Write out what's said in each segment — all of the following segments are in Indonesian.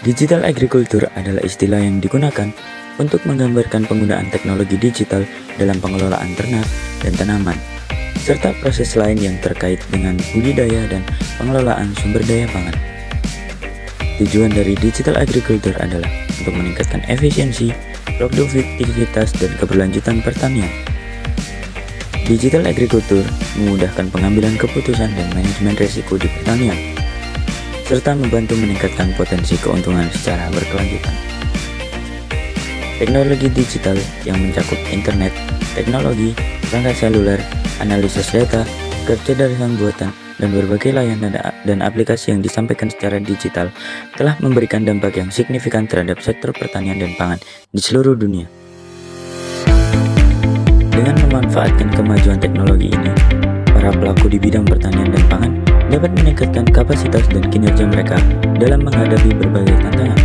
Digital agriculture adalah istilah yang digunakan untuk menggambarkan penggunaan teknologi digital dalam pengelolaan ternak dan tanaman, serta proses lain yang terkait dengan budidaya dan pengelolaan sumber daya pangan. Tujuan dari digital agriculture adalah untuk meningkatkan efisiensi, produktivitas, dan keberlanjutan pertanian. Digital agriculture memudahkan pengambilan keputusan dan manajemen risiko di pertanian, serta membantu meningkatkan potensi keuntungan secara berkelanjutan. Teknologi digital yang mencakup internet, teknologi, perangkat seluler, analisis data, kecerdasan buatan, dan berbagai layanan dan aplikasi yang disampaikan secara digital telah memberikan dampak yang signifikan terhadap sektor pertanian dan pangan di seluruh dunia. Dengan memanfaatkan kemajuan teknologi ini, para pelaku di bidang pertanian dan pangan dapat meningkatkan kapasitas dan kinerja mereka dalam menghadapi berbagai tantangan,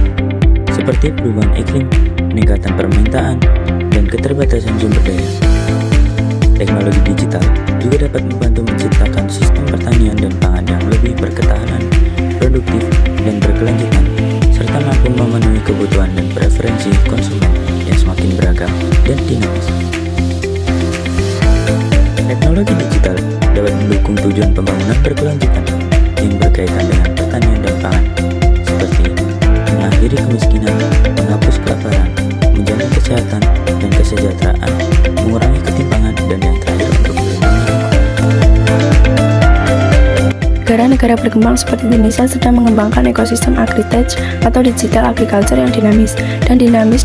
seperti perubahan iklim, peningkatan permintaan, dan keterbatasan sumber daya. Teknologi digital juga dapat membantu menciptakan sistem pertanian dan pangan yang lebih berketahanan, produktif, dan berkelanjutan, serta mampu memenuhi kebutuhan dan preferensi konsumen yang semakin beragam dan dinamis. Teknologi digital dapat mendukung tujuan pembangunan berkelanjutan yang berkaitan dengan pertanian dan pangan, seperti mengakhiri kemiskinan, menghapus kelaparan, menjaga kesehatan dan kesejahteraan, mengurangi ketimpangan, dan yang terakhir untuk melindungi lingkungan. Negara-negara berkembang seperti Indonesia sedang mengembangkan ekosistem agritech atau digital agriculture yang dinamis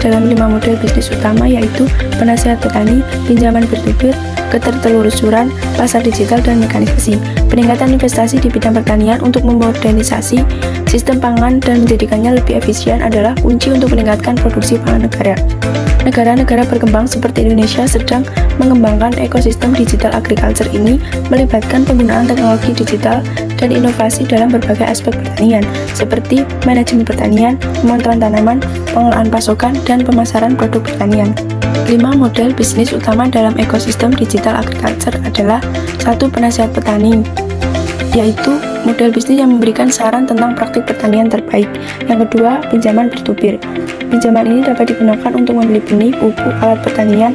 dalam 5 model bisnis utama, yaitu penasihat petani, pinjaman peer-to-peer, ketertelusuran, pasar digital, dan mekanisasi. Peningkatan investasi di bidang pertanian untuk memodernisasi sistem pangan dan menjadikannya lebih efisien adalah kunci untuk meningkatkan produksi pangan negara. Negara-negara berkembang seperti Indonesia sedang mengembangkan ekosistem digital agriculture ini melibatkan penggunaan teknologi digital dan inovasi dalam berbagai aspek pertanian, seperti manajemen pertanian, pemantauan tanaman, pengelolaan pasokan, dan pemasaran produk pertanian. 5 model bisnis utama dalam ekosistem digital agriculture adalah: 1. Penasihat petani, yaitu model bisnis yang memberikan saran tentang praktik pertanian terbaik. Yang kedua, pinjaman peer-to-peer. Pinjaman ini dapat digunakan untuk membeli benih, pupuk, alat pertanian,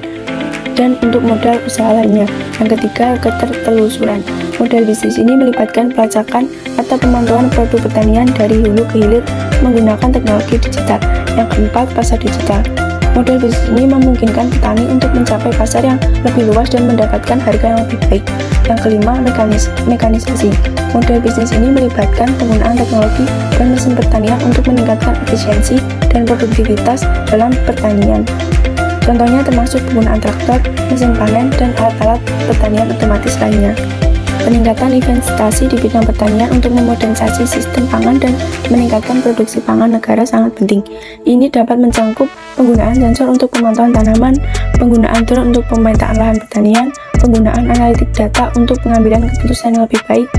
dan untuk modal usaha lainnya. Yang ketiga, ketertelusuran. Model bisnis ini melibatkan pelacakan atau pemantauan produk pertanian dari hulu ke hilir menggunakan teknologi digital. Yang keempat, pasar digital. Model bisnis ini memungkinkan petani untuk mencapai pasar yang lebih luas dan mendapatkan harga yang lebih baik. Yang kelima, mekanisasi. Model bisnis ini melibatkan penggunaan teknologi dan mesin pertanian untuk meningkatkan efisiensi dan produktivitas dalam pertanian. Contohnya termasuk penggunaan traktor, mesin panen, dan alat-alat pertanian otomatis lainnya. Peningkatan investasi di bidang pertanian untuk memodernisasi sistem pangan dan meningkatkan produksi pangan negara sangat penting. Ini dapat mencangkup penggunaan sensor untuk pemantauan tanaman, penggunaan drone untuk pemetaan lahan pertanian, penggunaan analitik data untuk pengambilan keputusan yang lebih baik.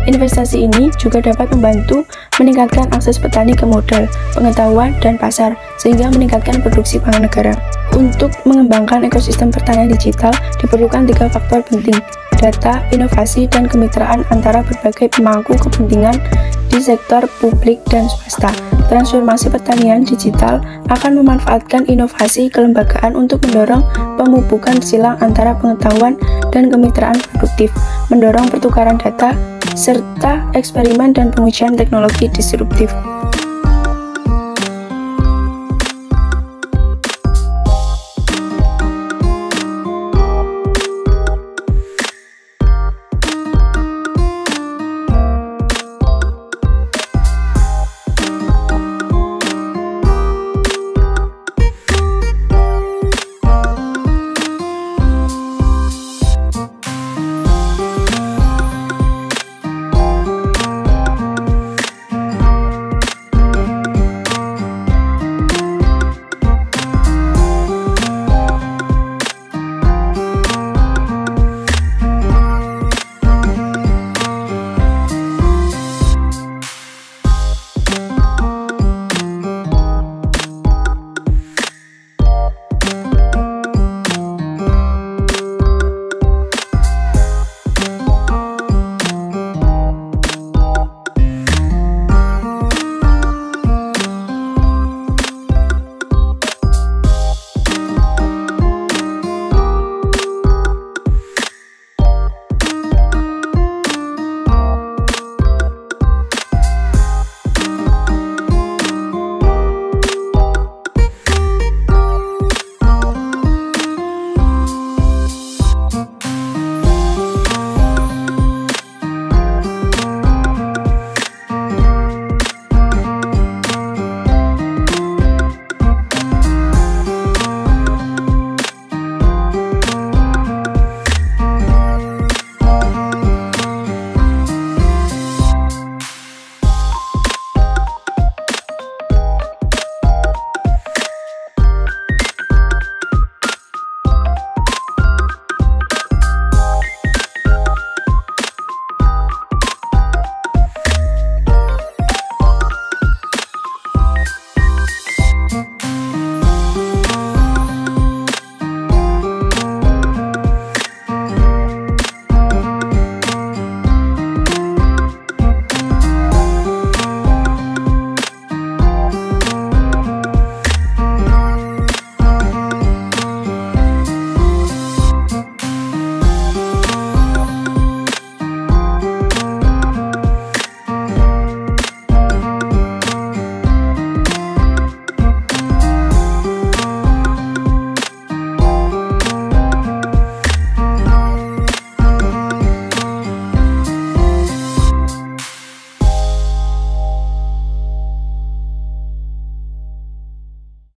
Investasi ini juga dapat membantu meningkatkan akses petani ke modal, pengetahuan, dan pasar, sehingga meningkatkan produksi pangan negara. Untuk mengembangkan ekosistem pertanian digital, diperlukan 3 faktor penting: data, inovasi, dan kemitraan antara berbagai pemangku kepentingan di sektor publik dan swasta. Transformasi pertanian digital akan memanfaatkan inovasi kelembagaan untuk mendorong pemupukan silang antara pengetahuan dan kemitraan produktif, mendorong pertukaran data, serta eksperimen dan pengujian teknologi disruptif.